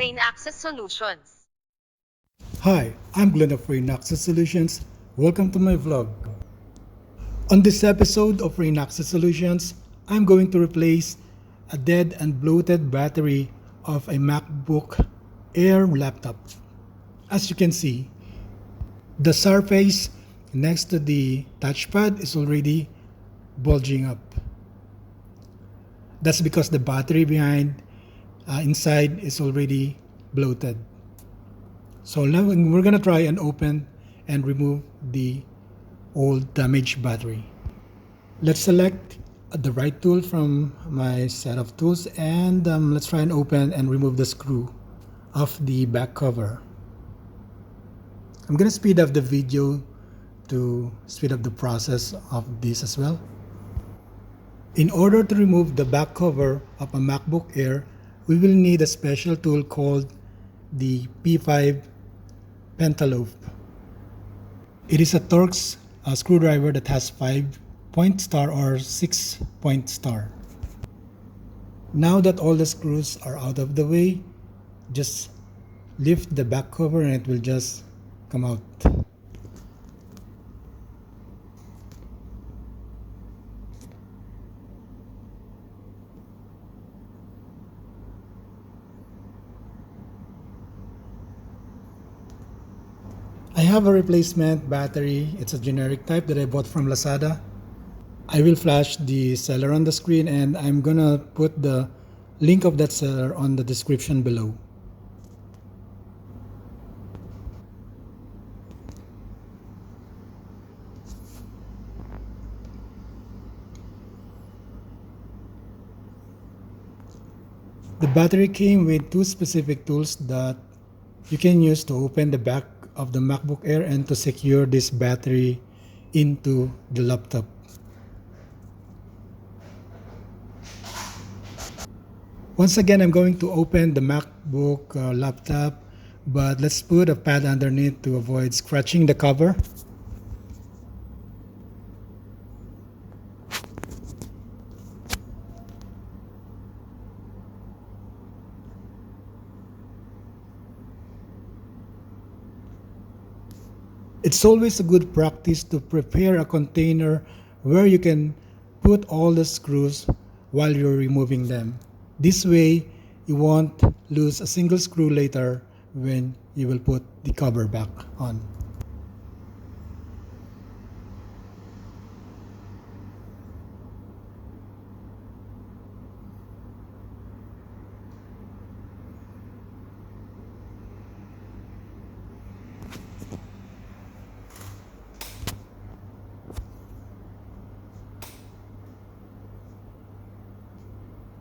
Rain Access Solutions. Hi, I'm Glenn of Rain Access Solutions. Welcome to my vlog. On this episode of Rain Access Solutions, I'm going to replace a dead and bloated battery of a MacBook Air laptop. As you can see, the surface next to the touchpad is already bulging up. That's because the battery behind inside is already bloated. So now we're gonna try and open and remove the old damaged battery. Let's select the right tool from my set of tools and let's try and open and remove the screw of the back cover. I'm gonna speed up the video to speed up the process of this as well. In order to remove the back cover of a MacBook Air, we will need a special tool called the P5 Pentalobe. It is a Torx screwdriver that has 5-point star or 6-point star. Now that all the screws are out of the way, just lift the back cover and it will just come out. I have a replacement battery. It's a generic type that I bought from Lazada. I will flash the seller on the screen and I'm gonna put the link of that seller on the description below. The battery came with two specific tools that you can use to open the back of the MacBook Air and to secure this battery into the laptop. Once again, I'm going to open the MacBook laptop, but let's put a pad underneath to avoid scratching the cover. It's always a good practice to prepare a container where you can put all the screws while you're removing them. This way, you won't lose a single screw later when you will put the cover back on.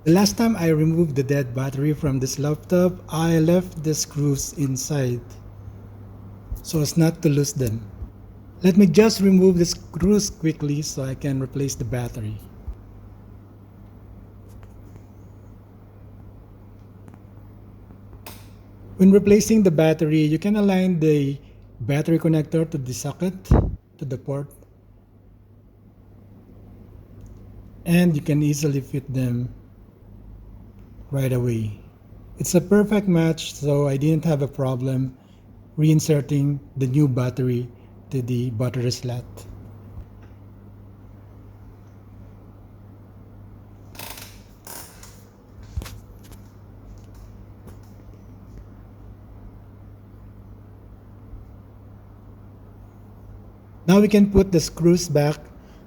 The last time I removed the dead battery from this laptop, I left the screws inside so as not to lose them. Let me just remove the screws quickly so I can replace the battery. When replacing the battery, you can align the battery connector to the socket, to the port, and you can easily fit them right away. It's a perfect match, so I didn't have a problem reinserting the new battery to the battery slot. Now we can put the screws back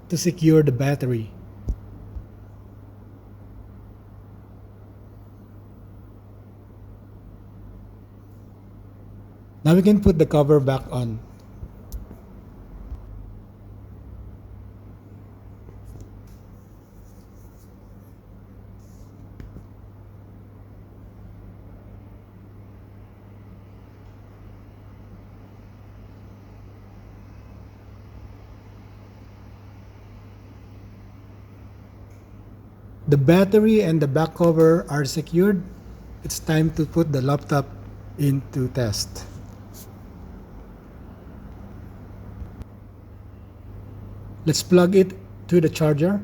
to secure the battery. Now we can put the cover back on. The battery and the back cover are secured. It's time to put the laptop into test. Let's plug it to the charger.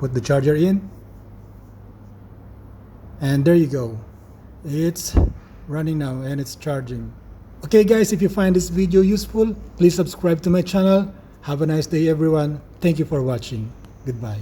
put the charger in, and there you go. It's running now and it's charging. Okay guys, if you find this video useful, please subscribe to my channel. Have a nice day everyone. Thank you for watching. Goodbye.